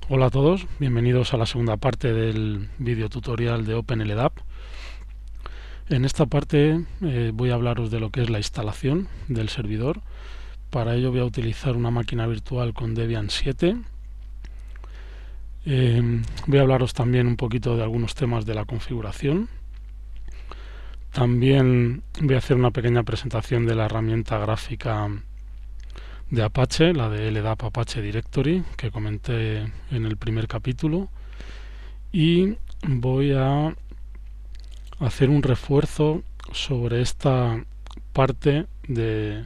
Hola a todos, bienvenidos a la segunda parte del vídeo tutorial de OpenLDAP. En esta parte voy a hablaros de lo que es la instalación del servidor. Para ello voy a utilizar una máquina virtual con Debian 7. Voy a hablaros también un poquito de algunos temas de la configuración. También voy a hacer una pequeña presentación de la herramienta gráfica de Apache, la de LDAP Apache Directory, que comenté en el primer capítulo. Y voy a hacer un refuerzo sobre esta parte de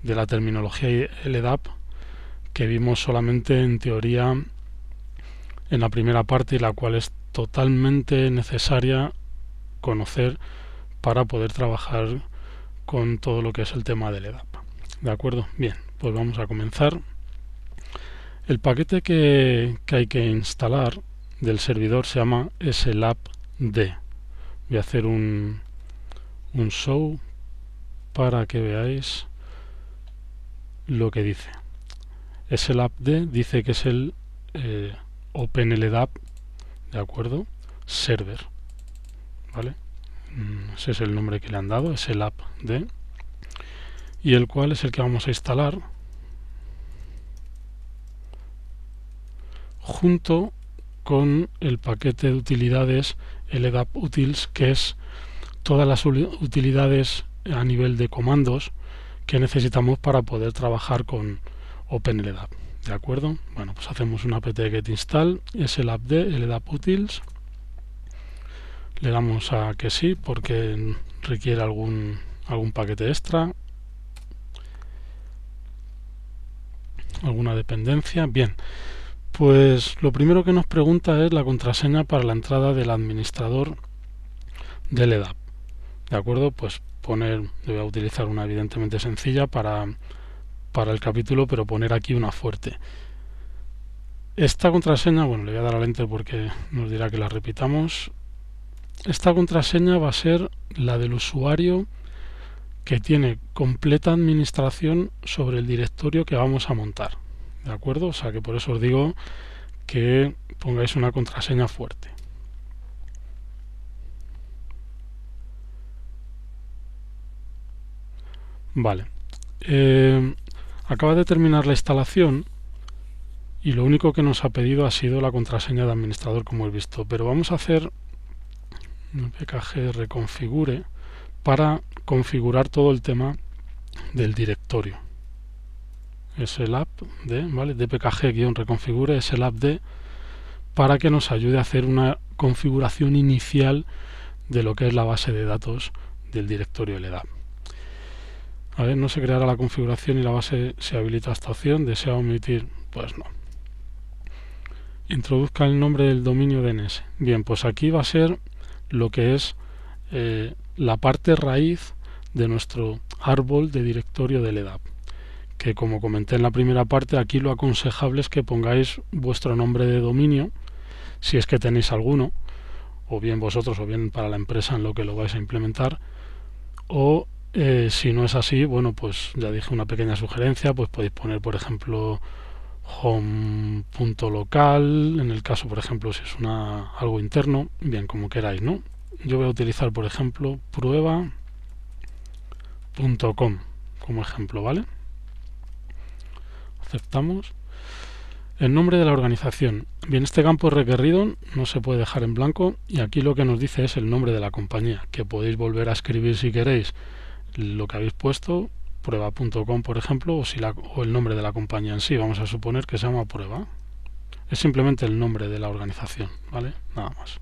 la terminología LDAP que vimos solamente en teoría en la primera parte y la cual es totalmente necesaria conocer para poder trabajar con todo lo que es el tema del LDAP. ¿De acuerdo? Bien, pues vamos a comenzar. El paquete que hay que instalar del servidor se llama slapd. Voy a hacer un show para que veáis lo que dice. Slapd dice que es el OpenLDAP, ¿de acuerdo? Server, ¿vale? Ese es el nombre que le han dado, slapd, y el cual es el que vamos a instalar junto con el paquete de utilidades LDAP utils, que es todas las utilidades a nivel de comandos que necesitamos para poder trabajar con OpenLDAP. ¿De acuerdo? Bueno, pues hacemos un apt-get install slapd LDAP utils. Le damos a que sí porque requiere algún paquete extra, alguna dependencia. Bien, pues lo primero que nos pregunta es la contraseña para la entrada del administrador de LDAP. ¿De acuerdo? Pues voy a utilizar una evidentemente sencilla para el capítulo, pero poner aquí una fuerte. Esta contraseña, bueno, le voy a dar al enter porque nos dirá que la repitamos. Esta contraseña va a ser la del usuario que tiene completa administración sobre el directorio que vamos a montar. ¿De acuerdo? O sea que por eso os digo que pongáis una contraseña fuerte. Vale. Acaba de terminar la instalación y lo único que nos ha pedido ha sido la contraseña de administrador, como he visto. Pero vamos a hacer un pkg reconfigure para configurar todo el tema del directorio. Slapd, ¿vale? dpkg-reconfigure slapd para que nos ayude a hacer una configuración inicial de lo que es la base de datos del directorio LDAP. A ver, no se creará la configuración y la base se habilita esta opción. ¿Desea omitir? Pues no. Introduzca el nombre del dominio DNS. Bien, pues aquí va a ser lo que es la parte raíz de nuestro árbol de directorio de LDAP, que como comenté en la primera parte, aquí lo aconsejable es que pongáis vuestro nombre de dominio, si es que tenéis alguno, o bien vosotros o bien para la empresa en lo que lo vais a implementar, o si no es así, bueno, pues ya dije una pequeña sugerencia, pues podéis poner, por ejemplo, home.local, en el caso, por ejemplo, si es algo interno, bien, como queráis, ¿no? Yo voy a utilizar, por ejemplo, prueba.com como ejemplo, ¿vale? Aceptamos. El nombre de la organización. Bien, este campo es requerido, no se puede dejar en blanco, y aquí lo que nos dice es el nombre de la compañía, que podéis volver a escribir si queréis lo que habéis puesto, prueba.com por ejemplo, o el nombre de la compañía en sí. Vamos a suponer que se llama prueba. Es simplemente el nombre de la organización, ¿vale? Nada más.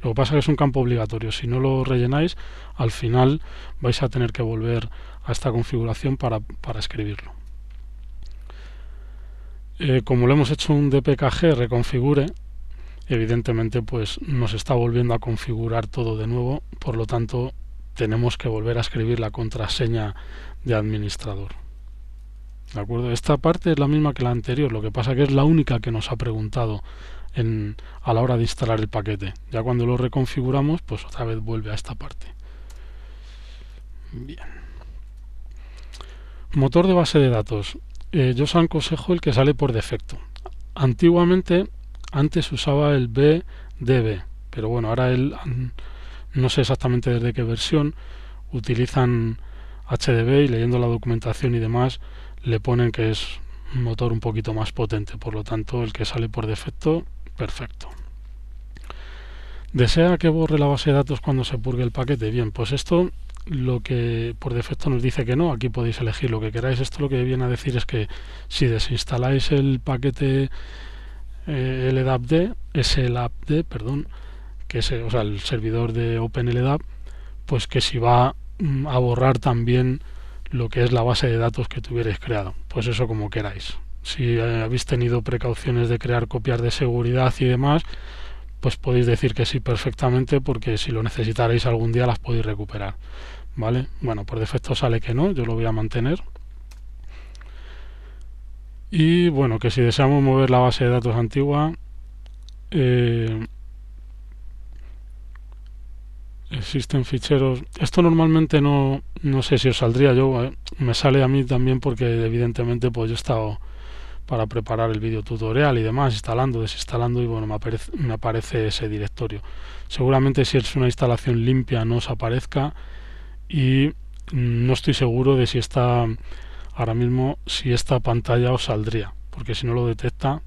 Lo que pasa es que es un campo obligatorio. Si no lo rellenáis, al final vais a tener que volver a esta configuración para escribirlo. Como lo hemos hecho un dpkg reconfigure, evidentemente pues nos está volviendo a configurar todo de nuevo, por lo tanto tenemos que volver a escribir la contraseña de administrador. ¿De acuerdo? Esta parte es la misma que la anterior, lo que pasa que es la única que nos ha preguntado a la hora de instalar el paquete. Ya cuando lo reconfiguramos, pues otra vez vuelve a esta parte. Bien. Motor de base de datos. Yo os aconsejo el que sale por defecto. Antiguamente Antes usaba el BDB, pero bueno, ahora no sé exactamente desde qué versión utilizan HDB, y leyendo la documentación y demás le ponen que es un motor un poquito más potente, por lo tanto el que sale por defecto, perfecto. ¿Desea que borre la base de datos cuando se purgue el paquete? Bien, pues esto lo que por defecto nos dice que no, aquí podéis elegir lo que queráis. Esto lo que viene a decir es que si desinstaláis el paquete SLAPD, perdón, que es, o sea, el servidor de OpenLDAP, pues que si va a borrar también lo que es la base de datos que tuvierais creado. Pues eso como queráis. Si habéis tenido precauciones de crear copias de seguridad y demás, pues podéis decir que sí perfectamente, porque si lo necesitarais algún día las podéis recuperar. ¿Vale? Bueno, por defecto sale que no, yo lo voy a mantener. Y bueno, que si deseamos mover la base de datos antigua, existen ficheros. Esto normalmente no sé si os saldría. Me sale a mí también porque evidentemente pues yo he estado para preparar el vídeo tutorial y demás, instalando, desinstalando, y bueno, me aparece ese directorio. Seguramente si es una instalación limpia no os aparezca, y no estoy seguro de si está ahora mismo, si esta pantalla os saldría, porque si no lo detecta,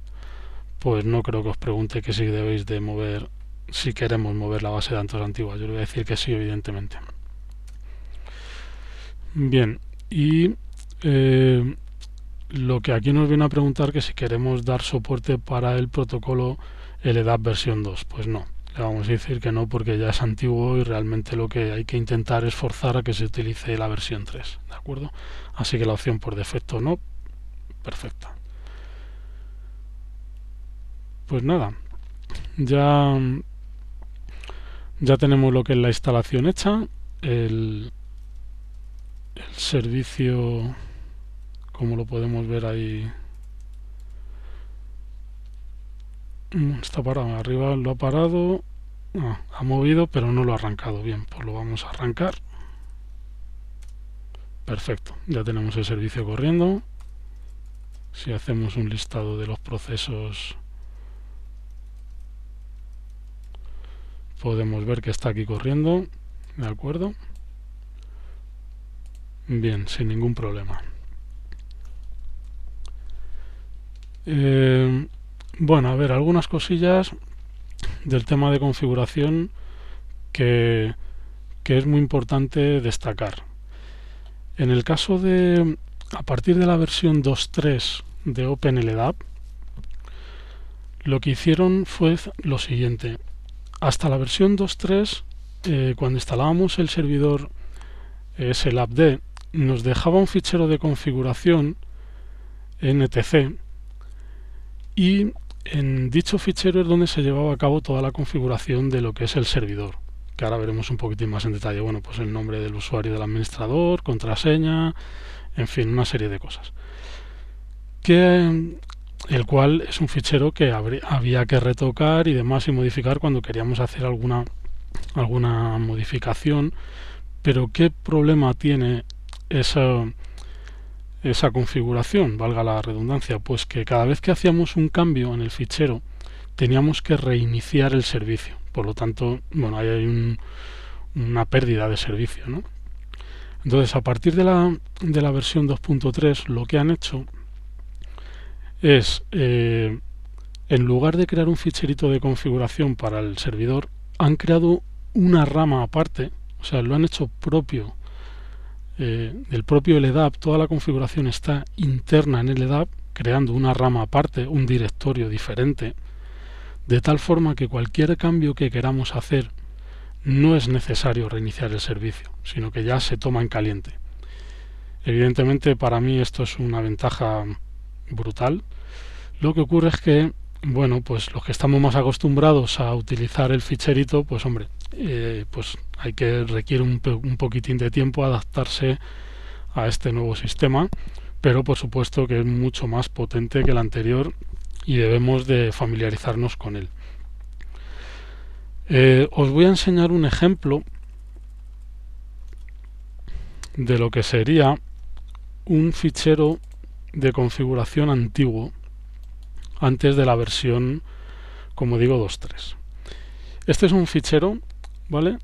pues no creo que os pregunte que si debéis de mover, si queremos mover la base de datos antigua. Yo le voy a decir que sí, evidentemente. Bien, y lo que aquí nos viene a preguntar, que si queremos dar soporte para el protocolo LDAP versión 2. Pues no, le vamos a decir que no, porque ya es antiguo y realmente lo que hay que intentar es forzar a que se utilice la versión 3, ¿de acuerdo? Así que la opción por defecto no, perfecta. Pues nada, ya tenemos lo que es la instalación hecha, el servicio, como lo podemos ver ahí, está parado. Arriba lo ha parado, ha movido, pero no lo ha arrancado. Bien, pues lo vamos a arrancar. Perfecto, ya tenemos el servicio corriendo. Si hacemos un listado de los procesos, podemos ver que está aquí corriendo, ¿de acuerdo? Bien, sin ningún problema. Bueno, a ver, algunas cosillas del tema de configuración que es muy importante destacar. En el caso de, a partir de la versión 2.3 de OpenLDAP, lo que hicieron fue lo siguiente. Hasta la versión 2.3, cuando instalábamos el servidor SLAPD, nos dejaba un fichero de configuración NTC, y en dicho fichero es donde se llevaba a cabo toda la configuración de lo que es el servidor, que ahora veremos un poquitín más en detalle. Bueno, pues el nombre del usuario del administrador, contraseña, en fin, una serie de cosas. El cual es un fichero que había que retocar y demás, y modificar cuando queríamos hacer alguna modificación. Pero ¿qué problema tiene esa configuración, valga la redundancia? Pues que cada vez que hacíamos un cambio en el fichero teníamos que reiniciar el servicio. Por lo tanto, bueno, ahí hay una pérdida de servicio, ¿no? Entonces, a partir de la versión 2.3, lo que han hecho es, en lugar de crear un ficherito de configuración para el servidor, han creado una rama aparte, o sea, lo han hecho propio del propio LDAP. Toda la configuración está interna en LDAP, creando una rama aparte, un directorio diferente, de tal forma que cualquier cambio que queramos hacer no es necesario reiniciar el servicio, sino que ya se toma en caliente. Evidentemente, para mí esto es una ventaja brutal. Lo que ocurre es que, bueno, pues los que estamos más acostumbrados a utilizar el ficherito, pues hombre, pues requiere un poquitín de tiempo adaptarse a este nuevo sistema, pero por supuesto que es mucho más potente que el anterior y debemos de familiarizarnos con él. Os voy a enseñar un ejemplo de lo que sería un fichero de configuración antiguo, antes de la versión como digo, 2.3. Este es un fichero, ¿vale?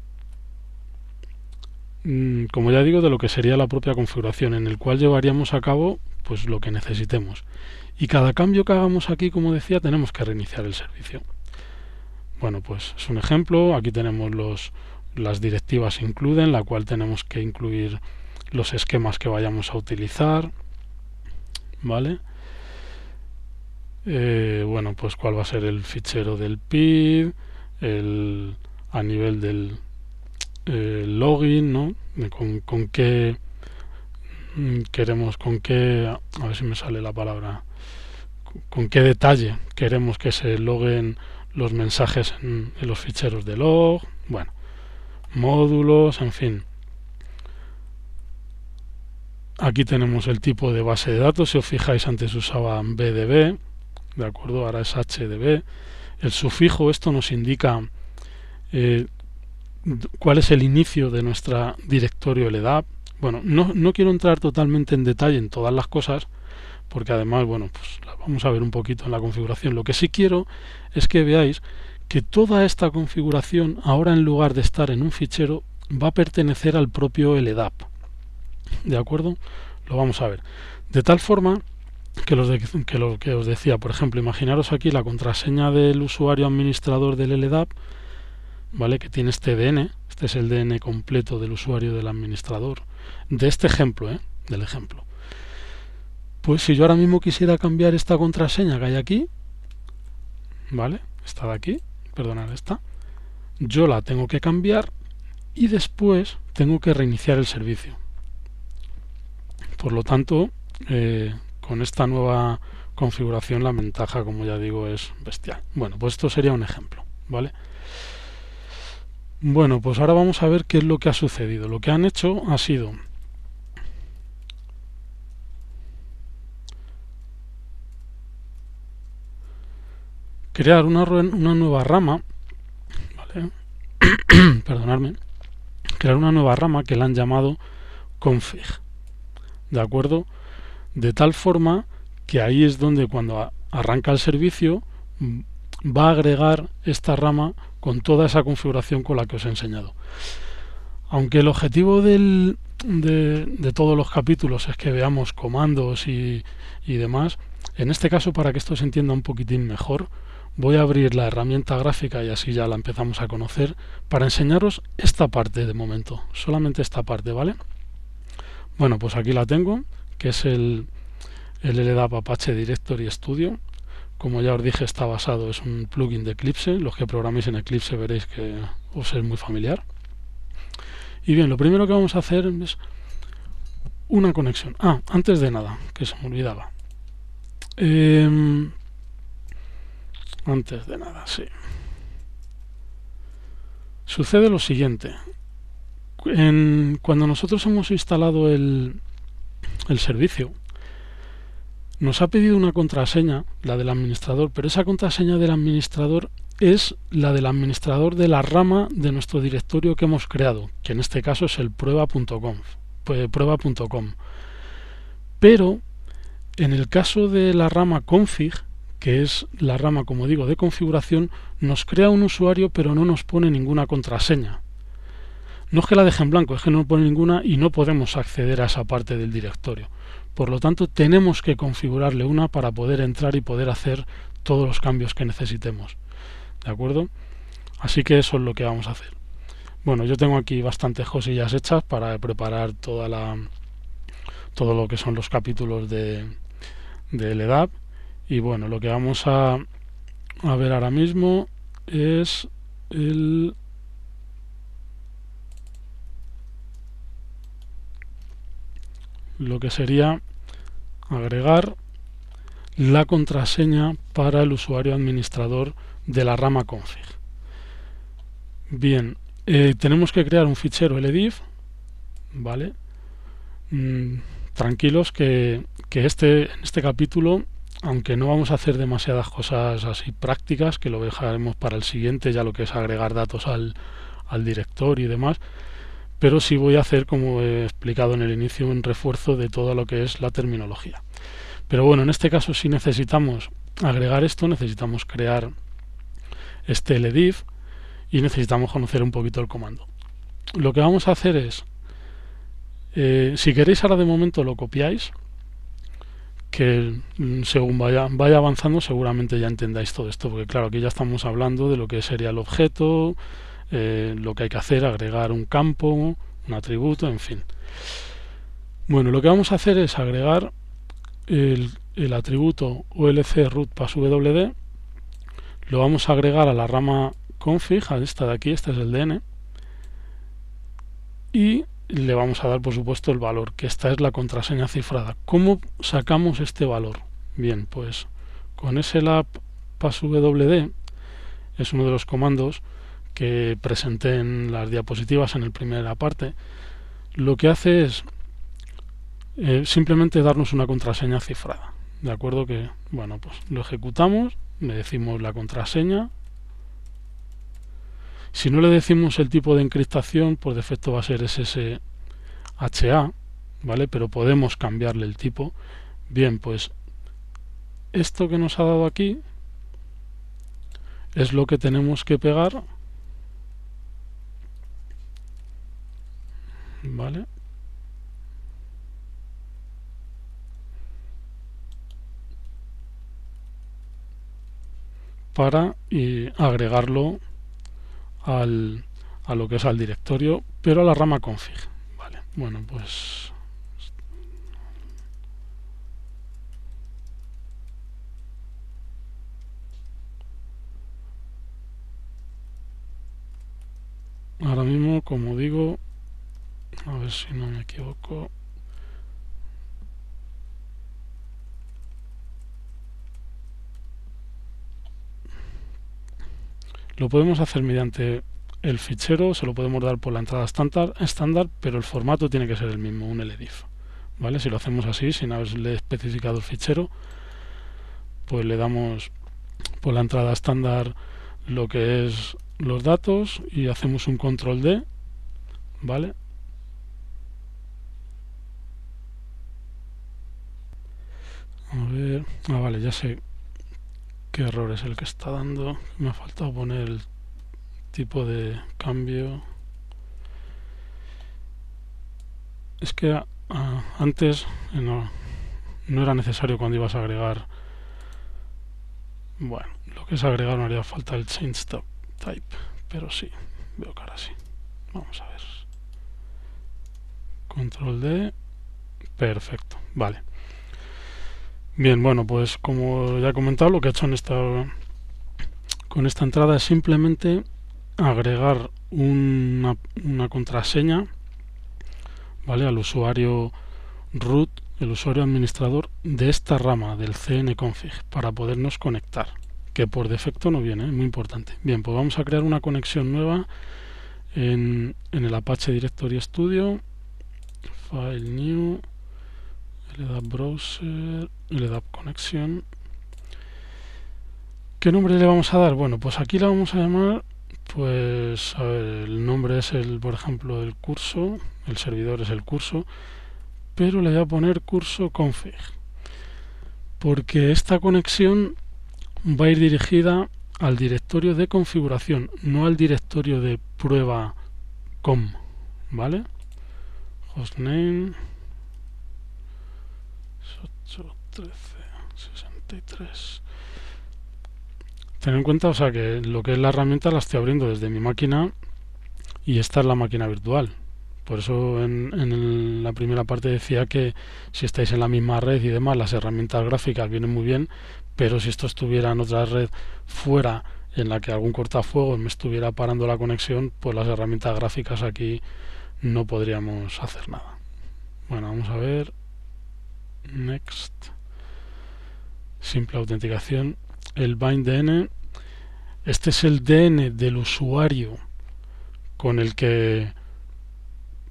Como ya digo, de lo que sería la propia configuración, en el cual llevaríamos a cabo pues lo que necesitemos. Y cada cambio que hagamos aquí, como decía, tenemos que reiniciar el servicio. Bueno, pues es un ejemplo. Aquí tenemos las directivas include, en la cual tenemos que incluir los esquemas que vayamos a utilizar, ¿vale? Bueno, pues cuál va a ser el fichero del PID, a nivel del login, ¿no? Con qué queremos, a ver si me sale la palabra, con qué detalle queremos que se loguen los mensajes en los ficheros de log, bueno, módulos, en fin. Aquí tenemos el tipo de base de datos. Si os fijáis, antes usaban BDB, de acuerdo, ahora es HDB. El sufijo, esto nos indica cuál es el inicio de nuestra directorio LDAP. Bueno, no quiero entrar totalmente en detalle en todas las cosas, porque además, bueno, pues las vamos a ver un poquito en la configuración. Lo que sí quiero es que veáis que toda esta configuración, ahora en lugar de estar en un fichero, va a pertenecer al propio LDAP. ¿De acuerdo? Lo vamos a ver. De tal forma que lo que os decía, por ejemplo, imaginaros aquí la contraseña del usuario administrador del LDAP, ¿vale? Que tiene este DN, este es el DN completo del usuario del administrador, de este ejemplo, del ejemplo. Pues si yo ahora mismo quisiera cambiar esta contraseña que hay aquí, ¿vale? Esta de aquí, perdonad, esta, yo la tengo que cambiar y después tengo que reiniciar el servicio. Por lo tanto, con esta nueva configuración la ventaja, como ya digo, es bestial. Bueno, pues esto sería un ejemplo, ¿vale? Bueno, pues ahora vamos a ver qué es lo que ha sucedido. Lo que han hecho ha sido crear una nueva rama, ¿vale? Perdonadme, crear una nueva rama que la han llamado config, ¿de acuerdo? De tal forma que ahí es donde cuando arranca el servicio va a agregar esta rama con toda esa configuración con la que os he enseñado. Aunque el objetivo de todos los capítulos es que veamos comandos y demás, en este caso, para que esto se entienda un poquitín mejor, voy a abrir la herramienta gráfica y así ya la empezamos a conocer, para enseñaros esta parte de momento, solamente esta parte, ¿vale? Bueno, pues aquí la tengo, que es el LDAP Apache Directory Studio. Como ya os dije, está basado, es un plugin de Eclipse. Los que programéis en Eclipse veréis que os es muy familiar. Y bien, lo primero que vamos a hacer es una conexión. Antes de nada, que se me olvidaba. Antes de nada, sí. Sucede lo siguiente. Cuando nosotros hemos instalado el servicio, nos ha pedido una contraseña, la del administrador, pero esa contraseña del administrador es la del administrador de la rama de nuestro directorio que hemos creado, que en este caso es el prueba.com. Pero en el caso de la rama config, que es la rama, como digo, de configuración, nos crea un usuario pero no nos pone ninguna contraseña. No es que la deje en blanco, es que no pone ninguna y no podemos acceder a esa parte del directorio. Por lo tanto, tenemos que configurarle una para poder entrar y poder hacer todos los cambios que necesitemos. ¿De acuerdo? Así que eso es lo que vamos a hacer. Bueno, yo tengo aquí bastantes cosillas hechas para preparar todo lo que son los capítulos de LDAP. Y bueno, lo que vamos a ver ahora mismo es lo que sería agregar la contraseña para el usuario administrador de la rama config. Bien, tenemos que crear un fichero LDIF, ¿vale? Tranquilos que en este capítulo, aunque no vamos a hacer demasiadas cosas así prácticas, que lo dejaremos para el siguiente, ya lo que es agregar datos al directorio y demás, pero sí voy a hacer, como he explicado en el inicio, un refuerzo de todo lo que es la terminología. Pero bueno, en este caso, si necesitamos agregar esto, necesitamos crear este ldif y necesitamos conocer un poquito el comando. Lo que vamos a hacer es, si queréis ahora de momento lo copiáis, que según vaya avanzando seguramente ya entendáis todo esto, porque claro, aquí ya estamos hablando de lo que sería el objeto, lo que hay que hacer, agregar un campo, un atributo, en fin. Bueno, lo que vamos a hacer es agregar el atributo ulc root passwd, lo vamos a agregar a la rama config, a esta de aquí, este es el DN, y le vamos a dar por supuesto el valor, que esta es la contraseña cifrada. ¿Cómo sacamos este valor? Bien, pues con slab passwd es uno de los comandos que presenté en las diapositivas en la primera parte. Lo que hace es simplemente darnos una contraseña cifrada, de acuerdo, que bueno, pues lo ejecutamos, le decimos la contraseña. Si no le decimos el tipo de encriptación, por defecto va a ser SSHA, ¿vale? Pero podemos cambiarle el tipo. Bien, pues esto que nos ha dado aquí es lo que tenemos que pegar, ¿vale? Para agregarlo a lo que es al directorio, pero a la rama config. Vale, bueno, pues ahora mismo, como digo, a ver si no me equivoco, lo podemos hacer mediante el fichero, se lo podemos dar por la entrada estándar, pero el formato tiene que ser el mismo, un ldif, ¿vale? Si lo hacemos así, sin haberle especificado el fichero, pues le damos por la entrada estándar lo que es los datos y hacemos un control D, ¿vale? A ver, vale, ya sé qué error es el que está dando. Me ha faltado poner el tipo de cambio. Es que antes no era necesario cuando ibas a agregar. Bueno, lo que es agregar no haría falta el change type, pero sí, veo que ahora sí. Vamos a ver. Control D. Perfecto, vale. Bien, bueno, pues como ya he comentado, lo que he hecho con esta entrada es simplemente agregar una contraseña, ¿vale? Al usuario root, el usuario administrador de esta rama del cnconfig, para podernos conectar, que por defecto no viene, muy importante. Bien, pues vamos a crear una conexión nueva en el Apache Directory Studio, File New, LDAP Browser, LDAP Connection. ¿Qué nombre le vamos a dar? Bueno, pues aquí la vamos a llamar, pues, a ver, el nombre es por ejemplo, el curso, el servidor es el curso, pero le voy a poner curso config, porque esta conexión va a ir dirigida al directorio de configuración, no al directorio de prueba com, ¿vale? Hostname 8.13.63. Ten en cuenta, o sea, que lo que es la herramienta la estoy abriendo desde mi máquina y esta es la máquina virtual. Por eso en la primera parte decía que si estáis en la misma red y demás, las herramientas gráficas vienen muy bien, pero si esto estuviera en otra red fuera, en la que algún cortafuegos me estuviera parando la conexión, pues las herramientas gráficas aquí no podríamos hacer nada. Bueno, vamos a ver. Next. Simple autenticación. El bind DN. Este es el DN del usuario con el que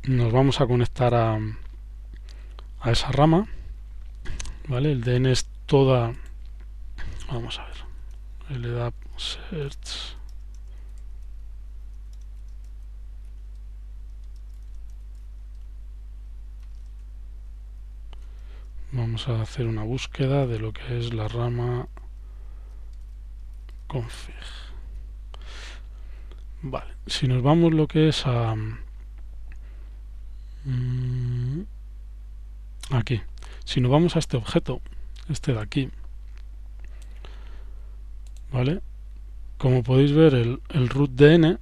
nos vamos a conectar a esa rama, ¿vale? El DN es toda, vamos a ver, LDAP search, vamos a hacer una búsqueda de lo que es la rama config. Vale, si nos vamos lo que es a aquí, si nos vamos a este objeto, este de aquí, ¿vale? Como podéis ver, el root DN,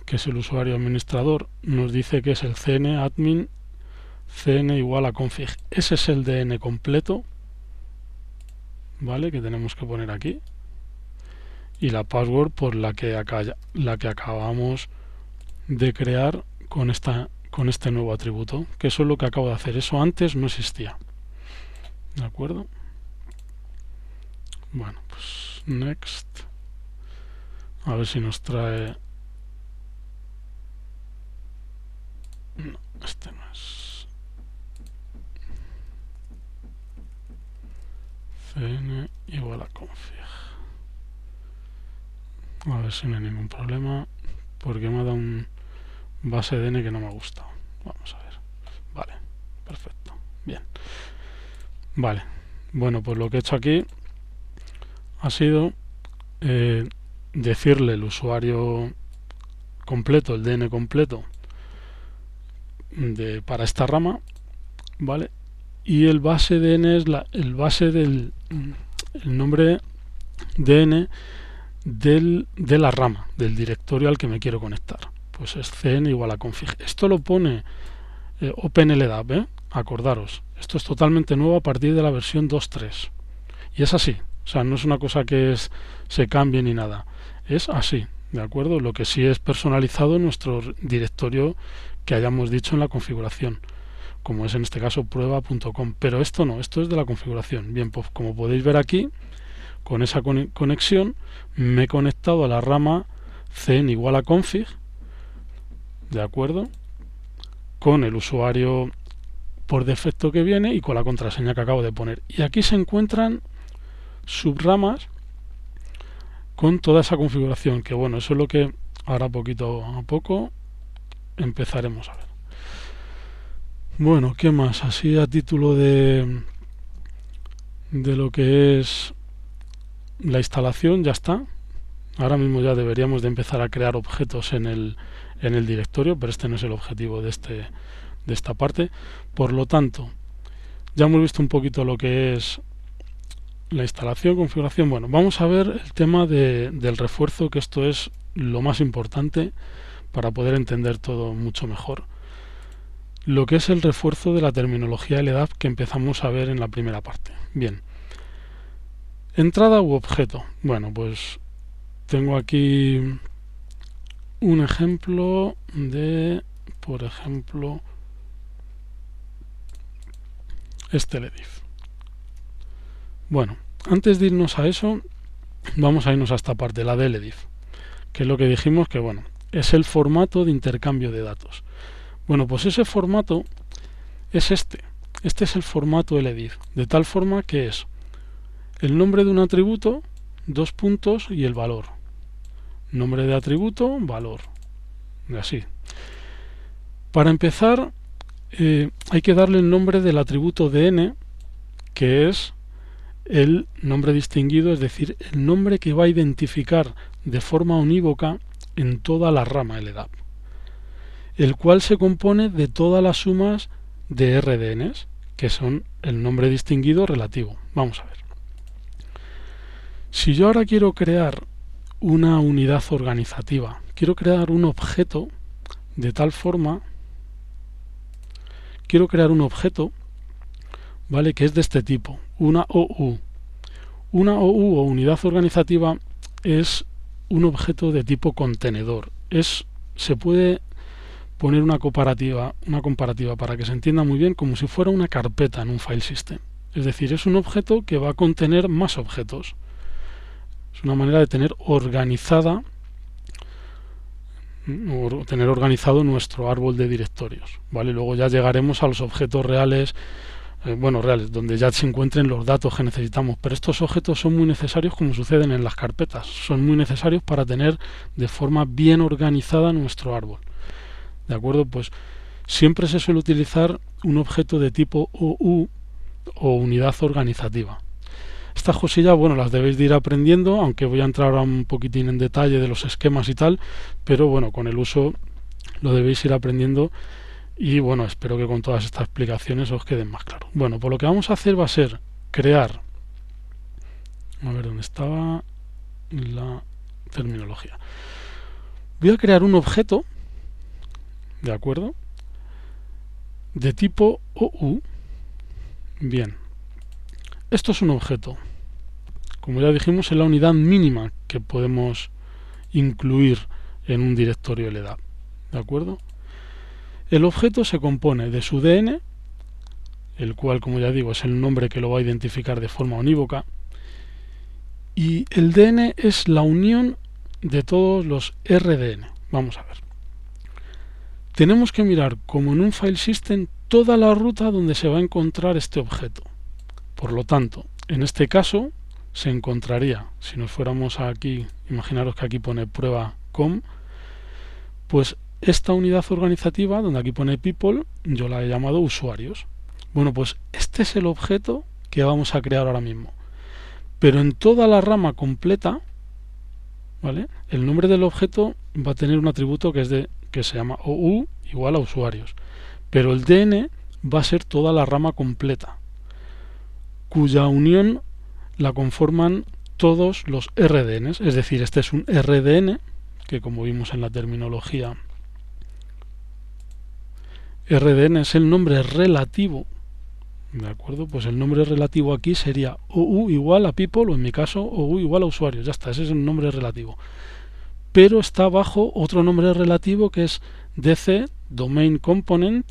que es el usuario administrador, nos dice que es el cn admin cn igual a config. Ese es el DN completo, ¿vale? Que tenemos que poner aquí. Y la password por la que acabamos de crear con este nuevo atributo, que eso es lo que acabo de hacer. Eso antes no existía. ¿De acuerdo? Bueno, pues next. A ver si nos trae... No, este no es. cn igual a config. A ver si no hay ningún problema, porque me ha dado un base DN que no me ha gustado. Vamos a ver. Vale, perfecto. Bien. Vale. Bueno, pues lo que he hecho aquí ha sido decirle el usuario completo, el DN completo para esta rama, ¿vale? Y el base DN es el base del el nombre DN de la rama, del directorio al que me quiero conectar. Pues es cn igual a config. Esto lo pone OpenLDAP, acordaros. Esto es totalmente nuevo a partir de la versión 2.3. Y es así. O sea, no es una cosa que se cambie ni nada. Es así, ¿de acuerdo? Lo que sí es personalizado en nuestro directorio que hayamos dicho en la configuración, como es en este caso prueba.com. Pero esto no, esto es de la configuración. Bien, pues como podéis ver aquí, con esa conexión me he conectado a la rama cn igual a config, ¿de acuerdo? Con el usuario por defecto que viene y con la contraseña que acabo de poner. Y aquí se encuentran subramas con toda esa configuración, que bueno, eso es lo que ahora poquito a poco empezaremos a ver. Bueno, ¿qué más? Así a título de lo que es la instalación, ya está. Ahora mismo ya deberíamos de empezar a crear objetos en el directorio, pero este no es el objetivo de esta parte. Por lo tanto, ya hemos visto un poquito lo que es la instalación, configuración. Bueno, vamos a ver el tema del refuerzo, que esto es lo más importante para poder entender todo mucho mejor. Lo que es el refuerzo de la terminología LDAP que empezamos a ver en la primera parte. Bien. Entrada u objeto. Bueno, pues tengo aquí un ejemplo de, por ejemplo, este LDIF. Bueno, antes de irnos a eso, vamos a irnos a esta parte, la de LDIF, que es lo que dijimos que, bueno, es el formato de intercambio de datos. Bueno, pues ese formato es este. Este es el formato LDIF, de tal forma que es el nombre de un atributo, 2 puntos y el valor. Nombre de atributo, valor. Y así. Para empezar, hay que darle el nombre del atributo DN, que es el nombre distinguido, es decir, el nombre que va a identificar de forma unívoca en toda la rama LDAP, el cual se compone de todas las sumas de RDNs, que son el nombre distinguido relativo. Vamos a ver. Si yo ahora quiero crear una unidad organizativa, quiero crear un objeto de tal forma, quiero crear un objeto, ¿vale?, que es de este tipo, una OU. Una OU o unidad organizativa es un objeto de tipo contenedor. Se puede poner una comparativa para que se entienda muy bien, como si fuera una carpeta en un file system. Es decir, es un objeto que va a contener más objetos. Es una manera de tener organizado nuestro árbol de directorios, ¿vale? Luego ya llegaremos a los objetos reales, donde ya se encuentren los datos que necesitamos, pero estos objetos son muy necesarios, como suceden en las carpetas, son muy necesarios para tener de forma bien organizada nuestro árbol. ¿De acuerdo? Pues siempre se suele utilizar un objeto de tipo OU o unidad organizativa. Estas cosillas, bueno, las debéis de ir aprendiendo, aunque voy a entrar ahora un poquitín en detalle de los esquemas y tal, pero bueno, con el uso lo debéis ir aprendiendo y bueno, espero que con todas estas explicaciones os queden más claro. Bueno, pues lo que vamos a hacer va a ser crear, a ver dónde estaba la terminología. Voy a crear un objeto, ¿de acuerdo?, de tipo OU. Bien, esto es un objeto. Como ya dijimos, es la unidad mínima que podemos incluir en un directorio LDAP, ¿de acuerdo? El objeto se compone de su DN, el cual, como ya digo, es el nombre que lo va a identificar de forma unívoca, y el DN es la unión de todos los RDN. Vamos a ver. Tenemos que mirar, como en un file system, toda la ruta donde se va a encontrar este objeto. Por lo tanto, en este caso se encontraría, si nos fuéramos aquí, imaginaros que aquí pone prueba com, pues esta unidad organizativa, donde aquí pone people, yo la he llamado usuarios. Bueno, pues este es el objeto que vamos a crear ahora mismo. Pero en toda la rama completa, ¿vale?, el nombre del objeto va a tener un atributo que se llama OU igual a usuarios. Pero el DN va a ser toda la rama completa, cuya unión la conforman todos los RDNs. Es decir, este es un RDN, que como vimos en la terminología, RDN es el nombre relativo, ¿de acuerdo? Pues el nombre relativo aquí sería OU igual a people, o en mi caso OU igual a usuarios. Ya está, ese es el nombre relativo. Pero está bajo otro nombre relativo que es DC domain component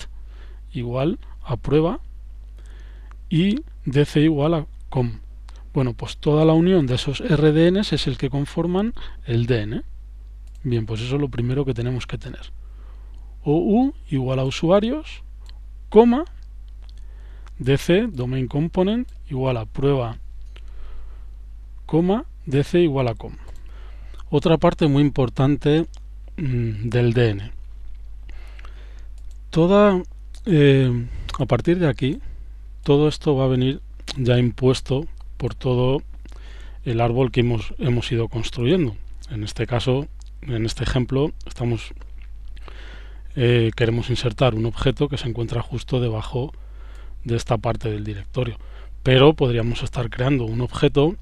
igual a prueba y DC igual a com. Bueno, pues toda la unión de esos RDNs es el que conforman el DN. Bien, pues eso es lo primero que tenemos que tener. OU igual a usuarios, coma, DC domain component igual a prueba, coma, DC igual a com. Otra parte muy importante del DN. A partir de aquí, todo esto va a venir ya impuesto por todo el árbol que hemos ido construyendo. En este caso, en este ejemplo, queremos insertar un objeto que se encuentra justo debajo de esta parte del directorio. Pero podríamos estar creando un objeto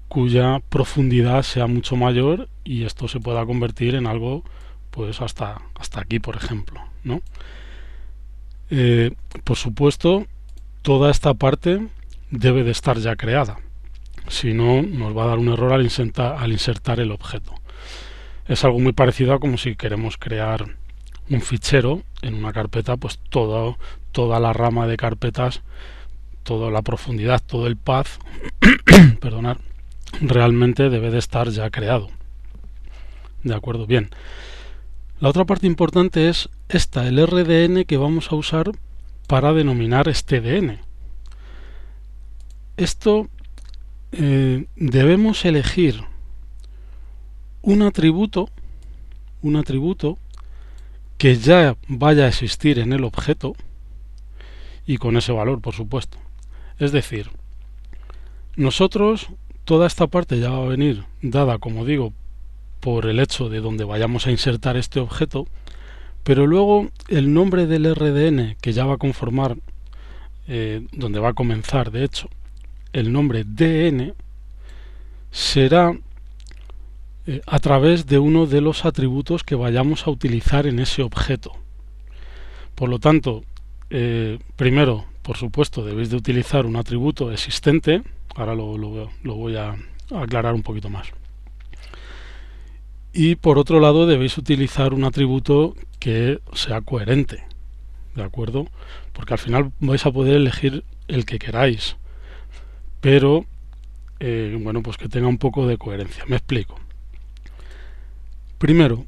cuya profundidad sea mucho mayor y esto se pueda convertir en algo pues hasta aquí, por ejemplo, ¿no? Por supuesto, toda esta parte debe de estar ya creada, si no nos va a dar un error al insertar el objeto. Es algo muy parecido a como si queremos crear un fichero en una carpeta, pues toda la rama de carpetas, toda la profundidad, todo el path perdonad, realmente debe de estar ya creado. De acuerdo, bien. La otra parte importante es el RDN que vamos a usar para denominar este DN. Esto debemos elegir un atributo que ya vaya a existir en el objeto y con ese valor, por supuesto. Es decir, nosotros, toda esta parte ya va a venir dada, como digo, por el hecho de donde vayamos a insertar este objeto, pero luego el nombre del RDN que ya va a conformar, donde va a comenzar, de hecho, el nombre DN, será a través de uno de los atributos que vayamos a utilizar en ese objeto. Por lo tanto, primero, por supuesto, debéis de utilizar un atributo existente. Ahora lo voy a aclarar un poquito más. Y por otro lado, debéis utilizar un atributo que sea coherente, ¿de acuerdo? Porque al final vais a poder elegir el que queráis, pero bueno, pues que tenga un poco de coherencia. Me explico. Primero,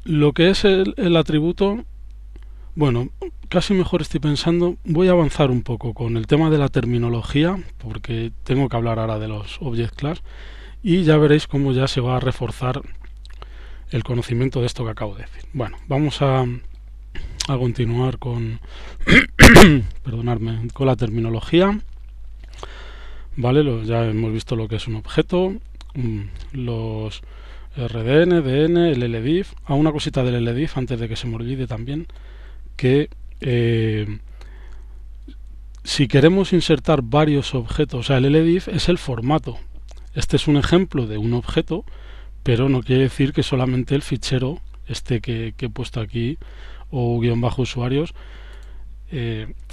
lo que es el atributo, bueno, casi mejor estoy pensando, voy a avanzar un poco con el tema de la terminología, porque tengo que hablar ahora de los Object Class, y ya veréis cómo ya se va a reforzar el conocimiento de esto que acabo de decir. Bueno, vamos a a continuar con perdonadme, con la terminología. Vale, ya hemos visto lo que es un objeto, los RDN, DN, el LDIF. Una cosita del LDIF antes de que se me olvide también, que si queremos insertar varios objetos, o sea, el LDIF es el formato. Este es un ejemplo de un objeto, pero no quiere decir que solamente el fichero que he puesto aquí o guión bajo usuarios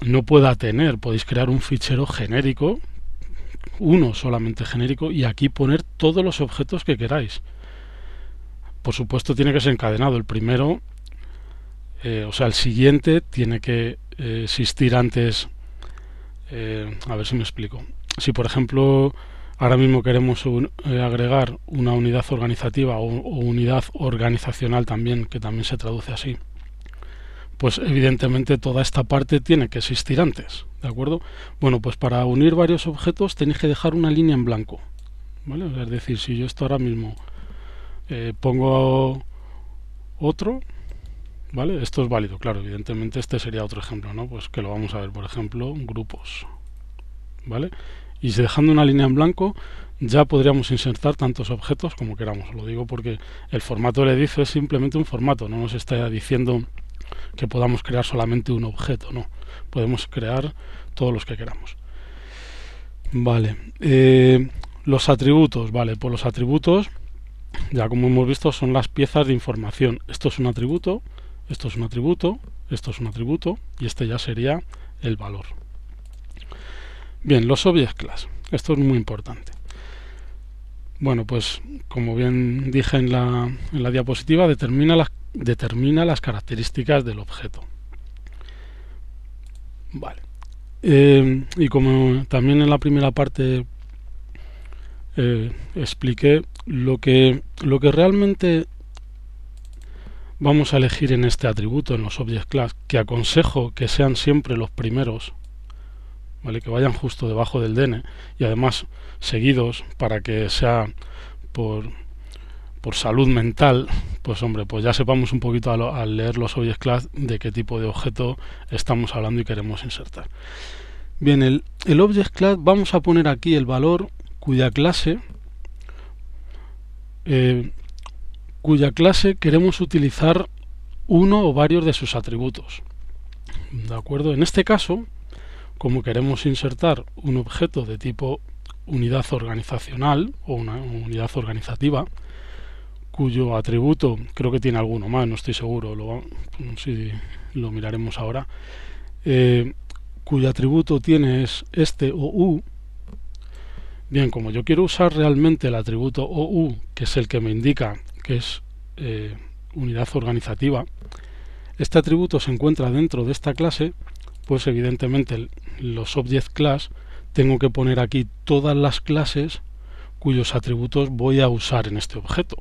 no pueda tener. Podéis crear un fichero genérico, uno solamente genérico, y aquí poner todos los objetos que queráis. Por supuesto tiene que ser encadenado. El primero, o sea, el siguiente tiene que existir antes. A ver si me explico. Si por ejemplo ahora mismo queremos agregar una unidad organizativa o unidad organizacional también, que también se traduce así, pues evidentemente toda esta parte tiene que existir antes, ¿de acuerdo? Bueno, pues para unir varios objetos tenéis que dejar una línea en blanco, ¿vale? Es decir, si yo esto ahora mismo pongo otro, ¿vale? Esto es válido, claro, evidentemente este sería otro ejemplo, ¿no? Pues que lo vamos a ver, por ejemplo, grupos, ¿vale? Y si dejando una línea en blanco ya podríamos insertar tantos objetos como queramos. Lo digo porque el formato LDIF es simplemente un formato, no nos está diciendo que podamos crear solamente un objeto, no. Podemos crear todos los que queramos. Vale. Los atributos, vale, pues los atributos, ya como hemos visto, son las piezas de información. Esto es un atributo, esto es un atributo, esto es un atributo, y este ya sería el valor. Bien, los Object Class. Esto es muy importante. Bueno, pues como bien dije en la diapositiva, determina las características del objeto. Vale. Y como también en la primera parte expliqué, lo que realmente vamos a elegir en este atributo, en los Object Class, que aconsejo que sean siempre los primeros, ¿vale? Que vayan justo debajo del DN y además seguidos para que sea por salud mental, pues hombre, pues ya sepamos un poquito al leer los Object Class de qué tipo de objeto estamos hablando y queremos insertar. Bien, el Object Class, vamos a poner aquí el valor cuya clase queremos utilizar uno o varios de sus atributos. ¿De acuerdo? En este caso, como queremos insertar un objeto de tipo unidad organizacional o una unidad organizativa, cuyo atributo, creo que tiene alguno más, no estoy seguro, si lo miraremos ahora, cuyo atributo tiene es este OU. Bien, como yo quiero usar realmente el atributo OU, que es el que me indica que es unidad organizativa, este atributo se encuentra dentro de esta clase, pues evidentemente los Object Class tengo que poner aquí todas las clases cuyos atributos voy a usar en este objeto.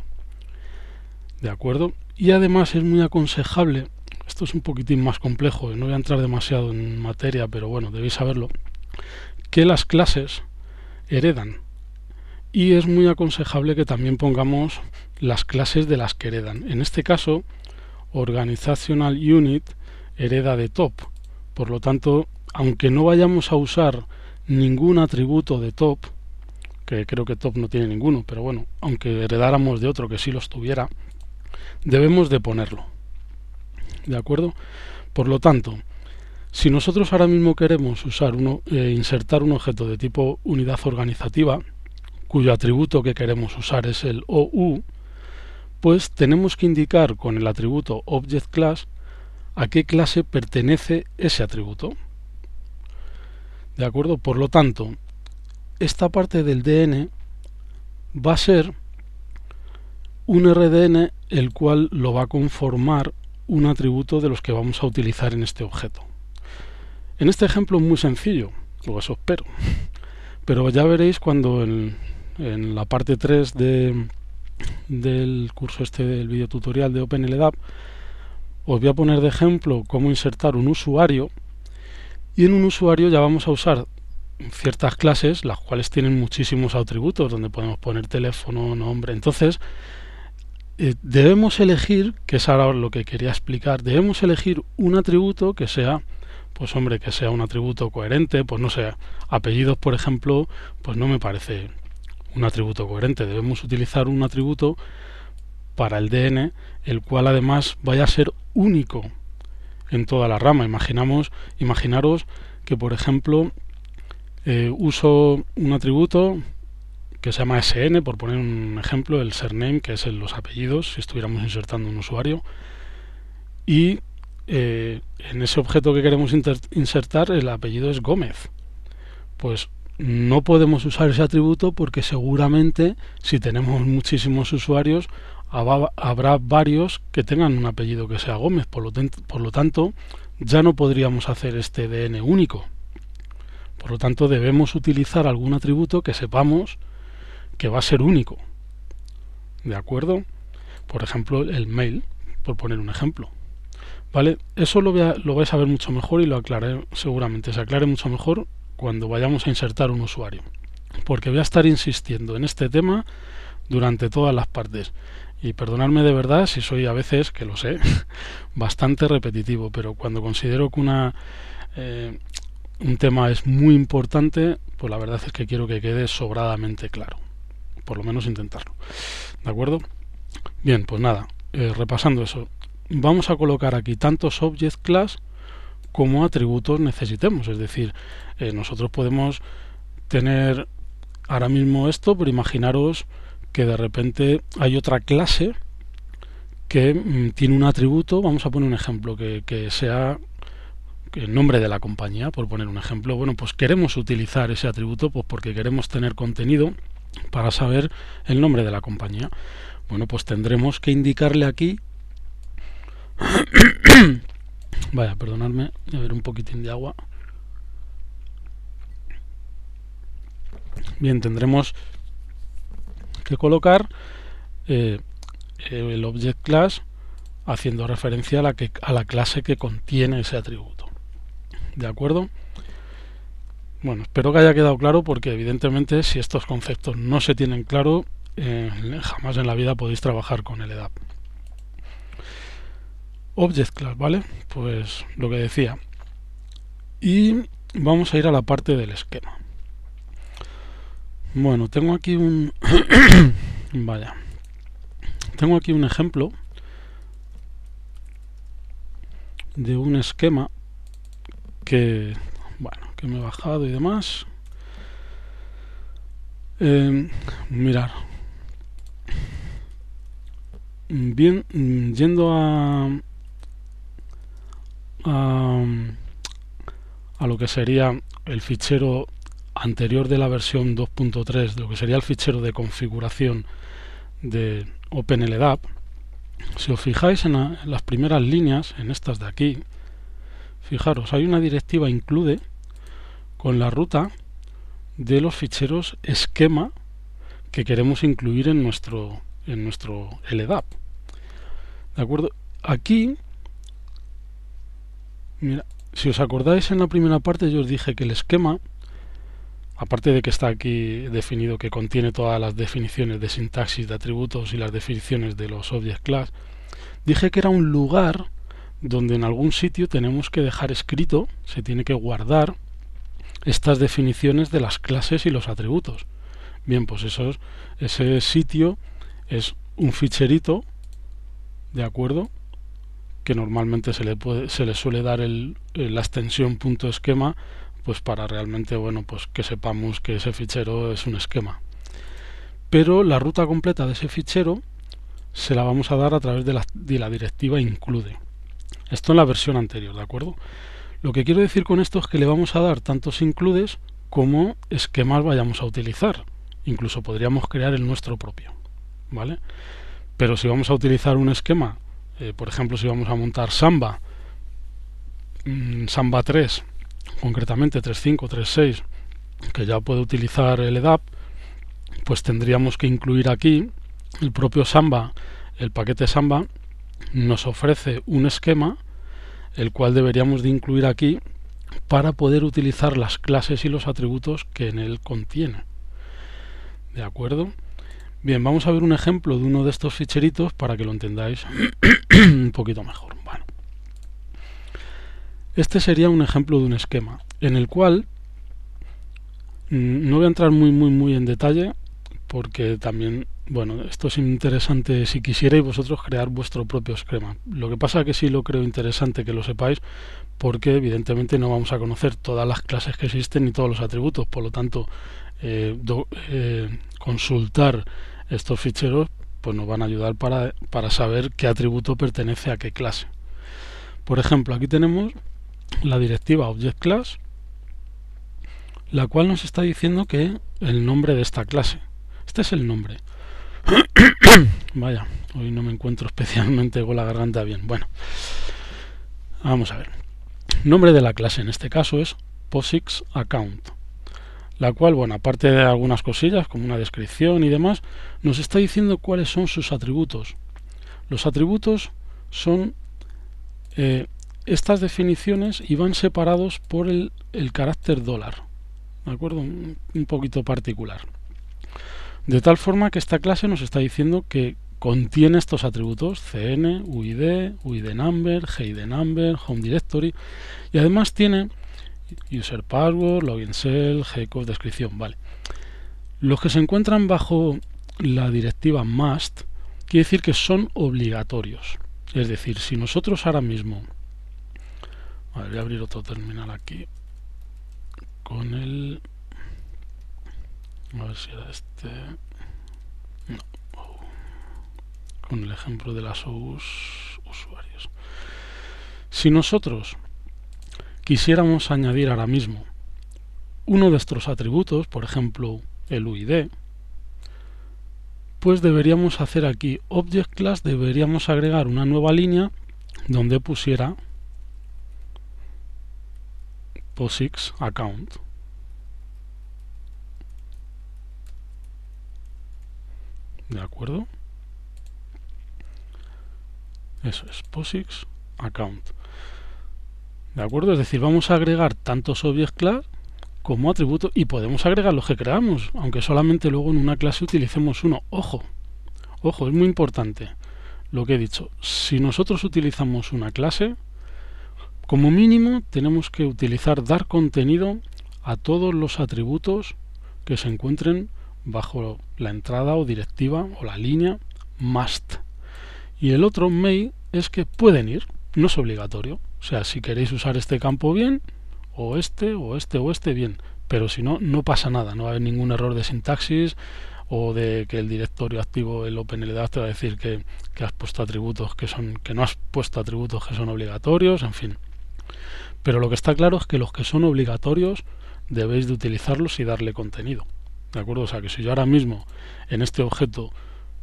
¿De acuerdo? Y además es muy aconsejable, esto es un poquitín más complejo, no voy a entrar demasiado en materia, pero bueno, debéis saberlo, que las clases heredan. Y es muy aconsejable que también pongamos las clases de las que heredan. En este caso, Organizational Unit hereda de top. Por lo tanto, aunque no vayamos a usar ningún atributo de top, que creo que top no tiene ninguno, pero bueno, aunque heredáramos de otro que sí los tuviera, debemos de ponerlo. ¿De acuerdo? Por lo tanto, si nosotros ahora mismo queremos usar insertar un objeto de tipo unidad organizativa, cuyo atributo que queremos usar es el OU, pues tenemos que indicar con el atributo Object Class a qué clase pertenece ese atributo. ¿De acuerdo? Por lo tanto, esta parte del DN va a ser un RDN el cual lo va a conformar un atributo de los que vamos a utilizar en este objeto. En este ejemplo es muy sencillo, o eso espero, pero ya veréis cuando en la parte 3 del curso del video tutorial de OpenLDAP os voy a poner de ejemplo cómo insertar un usuario, y en un usuario ya vamos a usar ciertas clases, las cuales tienen muchísimos atributos, donde podemos poner teléfono, nombre. Entonces, debemos elegir, que es ahora lo que quería explicar, debemos elegir un atributo que sea, pues hombre, que sea un atributo coherente, pues no sé, apellidos, por ejemplo, pues no me parece un atributo coherente. Debemos utilizar un atributo para el DN, el cual además vaya a ser único en toda la rama. Imaginaros que, por ejemplo, uso un atributo que se llama SN, por poner un ejemplo, el surname, que es los apellidos, si estuviéramos insertando un usuario, y en ese objeto que queremos insertar el apellido es Gómez. Pues no podemos usar ese atributo porque seguramente si tenemos muchísimos usuarios habrá varios que tengan un apellido que sea Gómez, por lo tanto ya no podríamos hacer este DN único. Por lo tanto debemos utilizar algún atributo que sepamos que va a ser único. ¿De acuerdo? Por ejemplo, el mail, por poner un ejemplo. ¿Vale? Eso lo vais a ver mucho mejor y lo aclaré, seguramente se aclare mucho mejor cuando vayamos a insertar un usuario. Porque voy a estar insistiendo en este tema durante todas las partes. Y perdonadme de verdad si soy a veces, que lo sé, bastante repetitivo, pero cuando considero que un tema es muy importante, pues la verdad es que quiero que quede sobradamente claro. Por lo menos intentarlo. ¿De acuerdo? Bien, pues nada, repasando eso. Vamos a colocar aquí tantos object class como atributos necesitemos. Es decir, nosotros podemos tener ahora mismo esto, pero imaginaros que de repente hay otra clase que tiene un atributo, vamos a poner un ejemplo, que sea el nombre de la compañía, por poner un ejemplo. Bueno, pues queremos utilizar ese atributo pues porque queremos tener contenido para saber el nombre de la compañía. Bueno, pues tendremos que indicarle aquí vaya, perdonadme, voy a ver un poquitín de agua. Bien, tendremos que colocar el object class haciendo referencia a la clase que contiene ese atributo. ¿De acuerdo? Bueno, espero que haya quedado claro porque evidentemente si estos conceptos no se tienen claro, jamás en la vida podéis trabajar con LDAP. Object class, ¿vale? Pues lo que decía. Y vamos a ir a la parte del esquema. Bueno, tengo aquí un vaya. Tengo aquí un ejemplo de un esquema que me he bajado y demás. Mirar. Bien, yendo a lo que sería el fichero anterior de la versión 2.3, de lo que sería el fichero de configuración de OpenLDAP, si os fijáis en las primeras líneas, en estas de aquí, fijaros, hay una directiva include con la ruta de los ficheros esquema que queremos incluir en nuestro LDAP. ¿De acuerdo? Aquí, mira, si os acordáis en la primera parte yo os dije que el esquema, aparte de que está aquí definido que contiene todas las definiciones de sintaxis, de atributos y las definiciones de los object class, dije que era un lugar donde en algún sitio tenemos que dejar escrito, se tiene que guardar estas definiciones de las clases y los atributos. Bien, pues ese sitio es un ficherito, ¿de acuerdo? Que normalmente se le suele dar la extensión .esquema, pues para realmente, bueno, pues que sepamos que ese fichero es un esquema. Pero la ruta completa de ese fichero se la vamos a dar a través de la directiva include. Esto en la versión anterior, ¿de acuerdo? Lo que quiero decir con esto es que le vamos a dar tantos includes como esquemas vayamos a utilizar. Incluso podríamos crear el nuestro propio, ¿vale? Pero si vamos a utilizar un esquema, por ejemplo, si vamos a montar Samba 3, concretamente 3.5, 3.6, que ya puede utilizar LDAP, pues tendríamos que incluir aquí el propio Samba, el paquete Samba nos ofrece un esquema, el cual deberíamos de incluir aquí para poder utilizar las clases y los atributos que en él contiene. ¿De acuerdo? Bien, vamos a ver un ejemplo de uno de estos ficheritos para que lo entendáis un poquito mejor. Bueno, este sería un ejemplo de un esquema en el cual no voy a entrar muy en detalle porque también, bueno, esto es interesante si quisierais vosotros crear vuestro propio esquema. Lo que pasa es que sí lo creo interesante que lo sepáis porque evidentemente no vamos a conocer todas las clases que existen ni todos los atributos, por lo tanto consultar estos ficheros pues nos van a ayudar para saber qué atributo pertenece a qué clase. Por ejemplo, aquí tenemos la directiva Object Class, la cual nos está diciendo que el nombre de esta clase. Este es el nombre. Vaya, hoy no me encuentro especialmente con la garganta bien. Bueno, vamos a ver. Nombre de la clase en este caso es POSIX Account, la cual, bueno, aparte de algunas cosillas como una descripción y demás, nos está diciendo cuáles son sus atributos. Los atributos son estas definiciones y van separados por el carácter $, ¿de acuerdo? Un poquito particular. De tal forma que esta clase nos está diciendo que contiene estos atributos: cn, uid number, gid number, home directory, y además tiene user password, login cell, gcode, descripción. Vale. Los que se encuentran bajo la directiva must quiere decir que son obligatorios. Es decir, si nosotros ahora mismo, vale, voy a abrir otro terminal aquí con el, a ver si era este, no, con el ejemplo de las usuarios. Si nosotros quisiéramos añadir ahora mismo uno de estos atributos, por ejemplo el UID, pues deberíamos hacer aquí Object Class, deberíamos agregar una nueva línea donde pusiera POSIX Account. ¿De acuerdo? Eso es, POSIX Account. ¿De acuerdo? Es decir, vamos a agregar tantos Object Class como atributos y podemos agregar los que creamos, aunque solamente luego en una clase utilicemos uno. Ojo, es muy importante lo que he dicho. Si nosotros utilizamos una clase, como mínimo tenemos que dar contenido a todos los atributos que se encuentren bajo la entrada o directiva o la línea must. Y el otro may es que pueden ir, no es obligatorio. O sea, si queréis usar este campo bien, o este, bien. Pero si no, no pasa nada, no va a haber ningún error de sintaxis o de que el directorio activo, el OpenLDAP, te va a decir que has puesto atributos que no has puesto atributos que son obligatorios, en fin. Pero lo que está claro es que los que son obligatorios debéis de utilizarlos y darle contenido. ¿De acuerdo? O sea que si yo ahora mismo en este objeto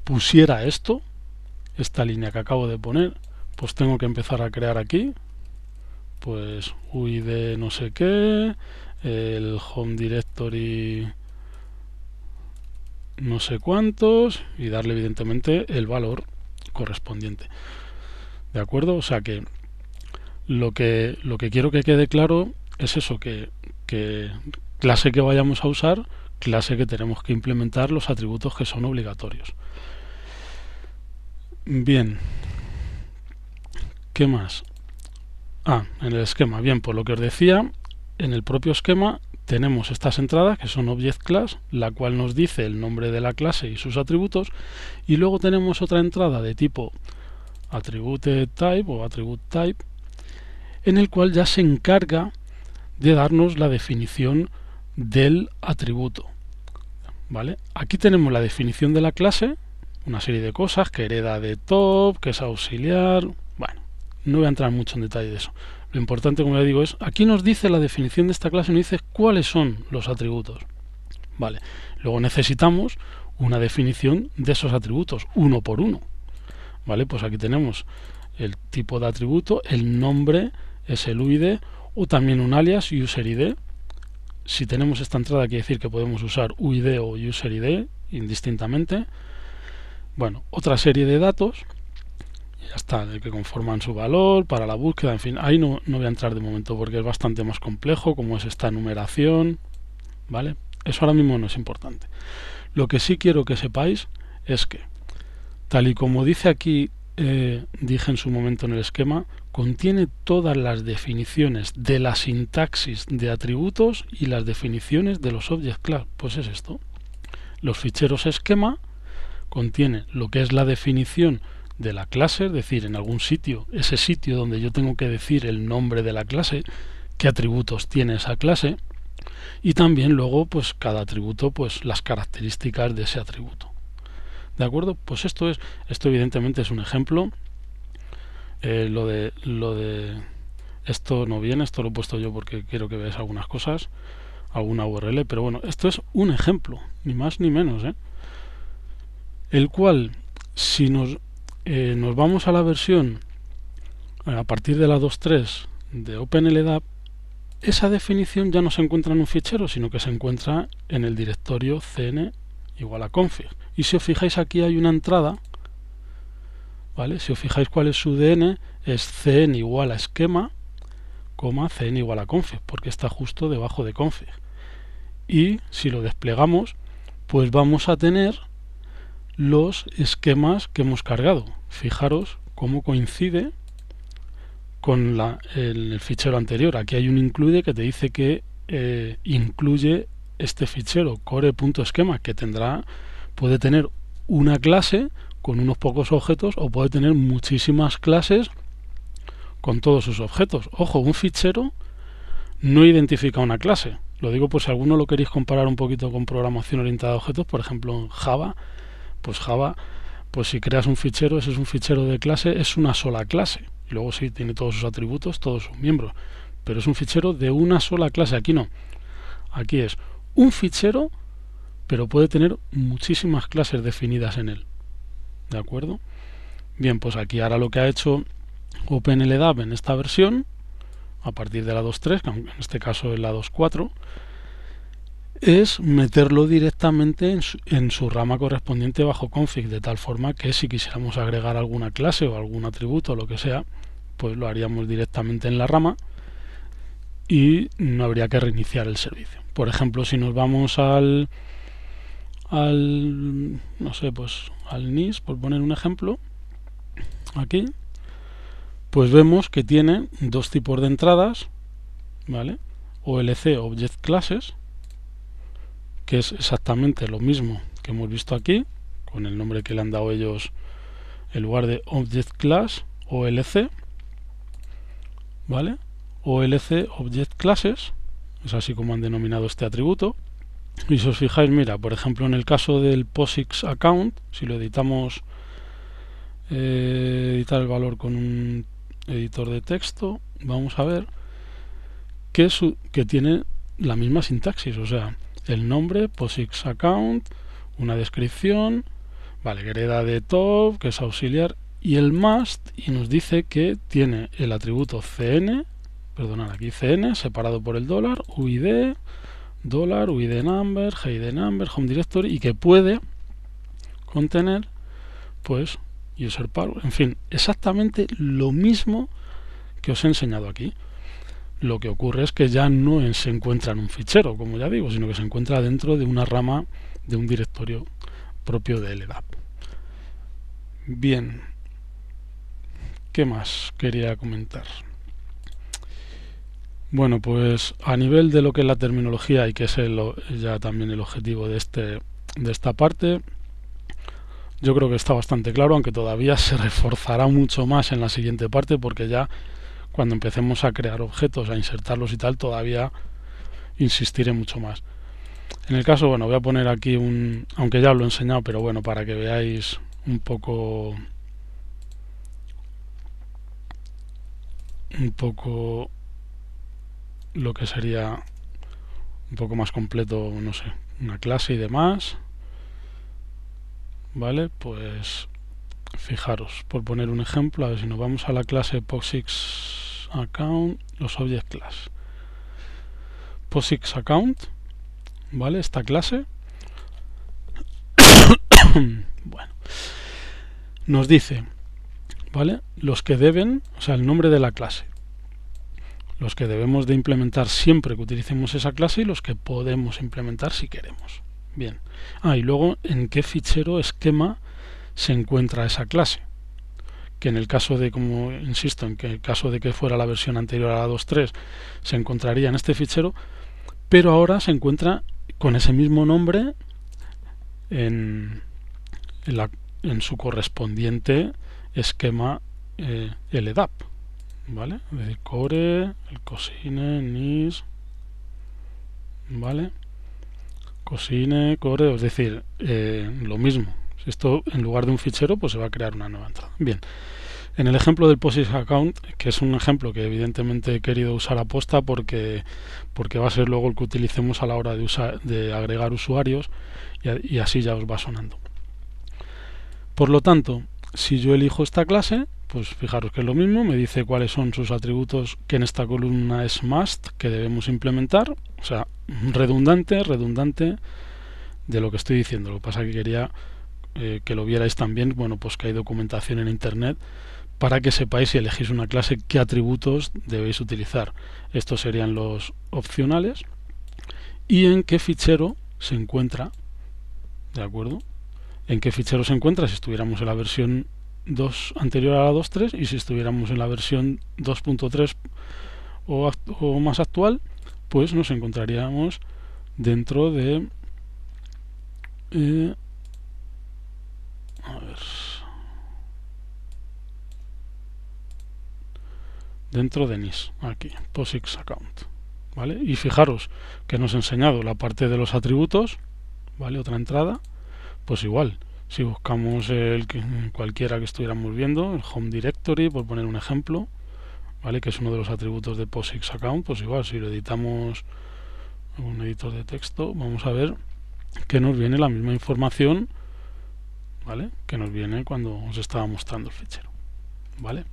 pusiera esta línea que acabo de poner, pues tengo que empezar a crear aquí, pues uid no sé qué, el home directory no sé cuántos y darle evidentemente el valor correspondiente. ¿De acuerdo? O sea que lo que quiero que quede claro es eso, que clase que vayamos a usar, clase que tenemos que implementar los atributos que son obligatorios. Bien, ¿qué más? En el esquema. Bien, por lo que os decía, en el propio esquema tenemos estas entradas que son Object Class, la cual nos dice el nombre de la clase y sus atributos, y luego tenemos otra entrada de tipo Attribute Type o Attribute Type, en el cual ya se encarga de darnos la definición del atributo. ¿Vale? Aquí tenemos la definición de la clase, una serie de cosas, que hereda de top, que es auxiliar. Bueno, no voy a entrar mucho en detalle de eso. Lo importante, como ya digo, es aquí nos dice la definición de esta clase, nos dice cuáles son los atributos. Vale. Luego necesitamos una definición de esos atributos, uno por uno. Vale, pues aquí tenemos el tipo de atributo, el nombre es el UID o también un alias user-id. Si tenemos esta entrada quiere decir que podemos usar UID o user-id indistintamente. Bueno, otra serie de datos, ya está, de que conforman su valor para la búsqueda, en fin, ahí no voy a entrar de momento porque es bastante más complejo, como es esta enumeración, ¿vale? Eso ahora mismo no es importante. Lo que sí quiero que sepáis es que, tal y como dice aquí, dije en su momento en el esquema, contiene todas las definiciones de la sintaxis de atributos y las definiciones de los object class. Pues es esto. Los ficheros esquema contiene lo que es la definición de la clase, es decir, en algún sitio, ese sitio donde yo tengo que decir el nombre de la clase, qué atributos tiene esa clase, y también luego pues cada atributo, pues las características de ese atributo. ¿De acuerdo? Pues esto evidentemente es un ejemplo. Lo de esto no viene, esto lo he puesto yo porque quiero que veáis algunas cosas, alguna URL, pero bueno, esto es un ejemplo, ni más ni menos, el cual, si nos vamos a la versión a partir de la 2.3 de OpenLDAP, esa definición ya no se encuentra en un fichero, sino que se encuentra en el directorio cn igual a config. Y si os fijáis, aquí hay una entrada, ¿vale? Si os fijáis cuál es su DN, es cn igual a esquema, cn igual a config, porque está justo debajo de config. Y si lo desplegamos, pues vamos a tener los esquemas que hemos cargado. Fijaros cómo coincide con el fichero anterior. Aquí hay un include que te dice que incluye este fichero core.esquema, que puede tener una clase con unos pocos objetos o puede tener muchísimas clases con todos sus objetos. Ojo, un fichero no identifica una clase. Lo digo por si alguno lo queréis comparar un poquito con programación orientada a objetos, por ejemplo en Java, pues si creas un fichero, ese es un fichero de clase, es una sola clase. Y luego sí, tiene todos sus atributos, todos sus miembros. Pero es un fichero de una sola clase. Aquí no. Aquí es un fichero, pero puede tener muchísimas clases definidas en él. ¿De acuerdo? Bien, pues aquí ahora lo que ha hecho OpenLDAP en esta versión, a partir de la 2.3, que en este caso es la 2.4, es meterlo directamente en su rama correspondiente bajo config, de tal forma que si quisiéramos agregar alguna clase o algún atributo o lo que sea, pues lo haríamos directamente en la rama y no habría que reiniciar el servicio. Por ejemplo, si nos vamos al no sé, pues al NIS, por poner un ejemplo, aquí, pues vemos que tiene dos tipos de entradas, ¿vale? OLC Object Classes, que es exactamente lo mismo que hemos visto aquí, con el nombre que le han dado ellos en lugar de Object Class, OLC, ¿vale? OLC Object Classes, es así como han denominado este atributo. Y si os fijáis, mira, por ejemplo, en el caso del POSIX account, si lo editamos, editar el valor con un editor de texto, vamos a ver que tiene la misma sintaxis, o sea, el nombre, POSIX account, una descripción, vale, que hereda de top, que es auxiliar, y el must, y nos dice que tiene el atributo cn, perdonad, aquí cn, separado por el $, UID, UID number, GID number, home directory, y que puede contener, pues, user password, en fin, exactamente lo mismo que os he enseñado aquí. Lo que ocurre es que ya no se encuentra en un fichero, como ya digo, sino que se encuentra dentro de una rama de un directorio propio de LDAP. Bien, ¿qué más quería comentar? Bueno, pues a nivel de lo que es la terminología y que es ya también el objetivo de esta parte, yo creo que está bastante claro, aunque todavía se reforzará mucho más en la siguiente parte, porque ya cuando empecemos a crear objetos, a insertarlos y tal, todavía insistiré mucho más. En el caso, bueno, voy a poner aquí aunque ya lo he enseñado, pero bueno, para que veáis un poco lo que sería un poco más completo, no sé, una clase y demás. Vale, pues fijaros, por poner un ejemplo, a ver si nos vamos a la clase POSIX account, los object class. POSIX account, ¿vale? Esta clase bueno, nos dice, ¿vale? Los que deben, o sea, el nombre de la clase, los que debemos de implementar siempre que utilicemos esa clase y los que podemos implementar si queremos, Bien. Y luego en qué fichero esquema se encuentra esa clase. Que en el caso de, como insisto, en que el caso de que fuera la versión anterior a la 2.3 se encontraría en este fichero, pero ahora se encuentra con ese mismo nombre en su correspondiente esquema LDAP, ¿vale? Es decir, core, el cosine, nis, ¿vale? Cosine, core, es decir, lo mismo. Esto en lugar de un fichero, pues se va a crear una nueva entrada. Bien. En el ejemplo del POSIX account, que es un ejemplo que evidentemente he querido usar a posta porque va a ser luego el que utilicemos a la hora de agregar usuarios y así ya os va sonando. Por lo tanto, si yo elijo esta clase, pues fijaros que es lo mismo, me dice cuáles son sus atributos, que en esta columna es must, que debemos implementar, o sea, redundante de lo que estoy diciendo. Lo que pasa es que quería que lo vierais también, bueno, pues que hay documentación en internet para que sepáis, si elegís una clase, qué atributos debéis utilizar. Estos serían los opcionales y en qué fichero se encuentra, ¿de acuerdo? En qué fichero se encuentra si estuviéramos en la versión 2 anterior a la 2.3 y si estuviéramos en la versión 2.3 o más actual, pues nos encontraríamos dentro de dentro de NIS, aquí, POSIX account, ¿vale? Y fijaros que nos ha enseñado la parte de los atributos, ¿vale? Otra entrada, pues igual, si buscamos cualquiera que estuviéramos viendo, el home directory, por poner un ejemplo, ¿vale? Que es uno de los atributos de POSIX account, pues igual, si lo editamos en un editor de texto, vamos a ver que nos viene la misma información, ¿vale? Que nos viene cuando os estaba mostrando el fichero, ¿vale?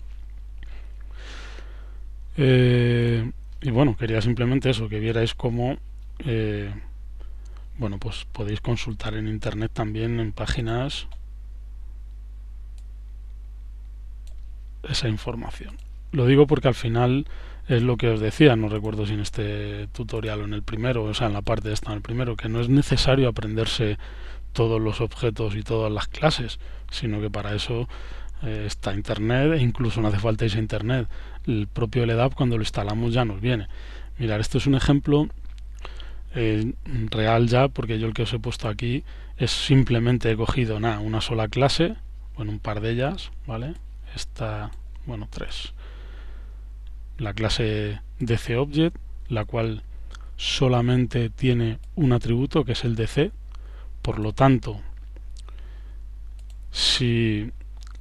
Y bueno, quería simplemente eso, que vierais cómo bueno, pues podéis consultar en internet también, en páginas, esa información. Lo digo porque al final es lo que os decía, no recuerdo si en este tutorial o en el primero, o sea, en la parte esta, en el primero, que no es necesario aprenderse todos los objetos y todas las clases, sino que para eso está internet, e incluso no hace falta irse a internet. El propio LDAP, cuando lo instalamos, ya nos viene. Mirad, esto es un ejemplo real ya, porque yo el que os he puesto aquí es simplemente he cogido una sola clase, bueno, un par de ellas, ¿vale? Esta, bueno, 3. La clase DCObject, la cual solamente tiene un atributo, que es el DC. Por lo tanto, si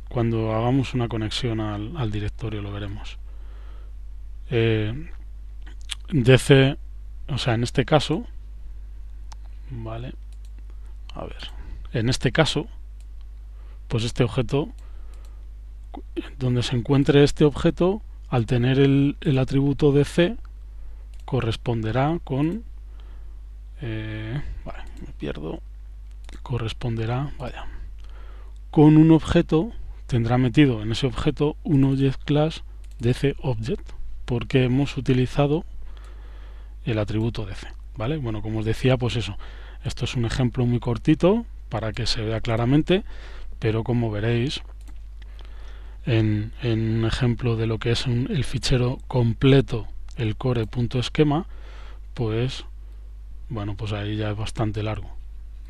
cuando hagamos una conexión al directorio lo veremos, DC, o sea, en este caso, vale, a ver, en este caso, pues este objeto, donde se encuentre este objeto, al tener el atributo DC, corresponderá con, vale, me pierdo, corresponderá, vaya, con un objeto, tendrá metido en ese objeto un object class DCObject, porque hemos utilizado el atributo DC, ¿vale? Bueno, como os decía, pues eso, esto es un ejemplo muy cortito para que se vea claramente, pero como veréis en un ejemplo de lo que es el fichero completo, el core.esquema, pues bueno, pues ahí ya es bastante largo,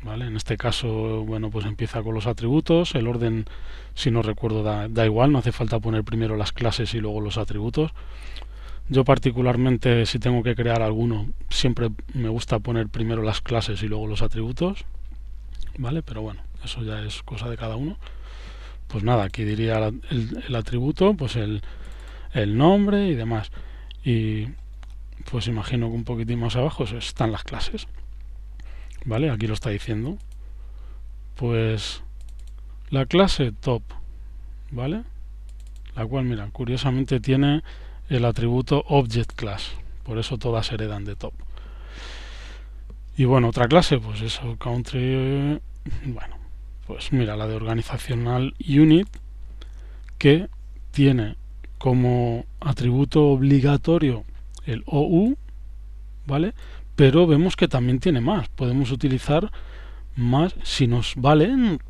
¿vale? En este caso, bueno, pues empieza con los atributos, el orden, si no recuerdo, da igual, no hace falta poner primero las clases y luego los atributos. Yo particularmente, si tengo que crear alguno, siempre me gusta poner primero las clases y luego los atributos, ¿vale? Pero bueno, eso ya es cosa de cada uno. Pues nada, aquí diría el atributo, pues el nombre y demás. Y pues imagino que un poquitín más abajo están las clases, ¿vale? Aquí lo está diciendo. Pues la clase top, ¿vale? La cual, mira, curiosamente tiene el atributo object class, por eso todas heredan de top. Y bueno, otra clase, pues eso, country, bueno, pues mira, la de organizacional unit, que tiene como atributo obligatorio el OU, ¿vale? Pero vemos que también tiene más, podemos utilizar más si nos valen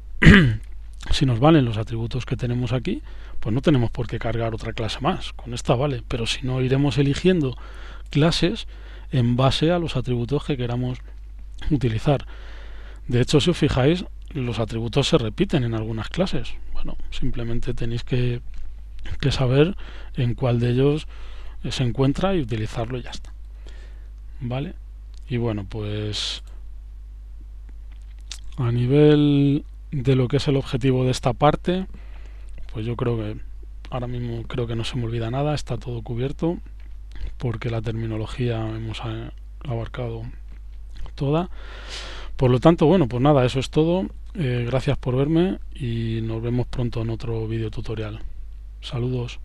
si nos valen los atributos que tenemos aquí, pues no tenemos por qué cargar otra clase más, con esta vale, pero si no iremos eligiendo clases en base a los atributos que queramos utilizar. De hecho, si os fijáis, los atributos se repiten en algunas clases. Bueno, simplemente tenéis que saber en cuál de ellos se encuentra y utilizarlo y ya está. ¿Vale? Y bueno, pues a nivel de lo que es el objetivo de esta parte, pues yo creo que ahora mismo creo que no se me olvida nada, está todo cubierto porque la terminología hemos abarcado toda. Por lo tanto, bueno, pues nada, eso es todo. Gracias por verme y nos vemos pronto en otro vídeo tutorial. Saludos.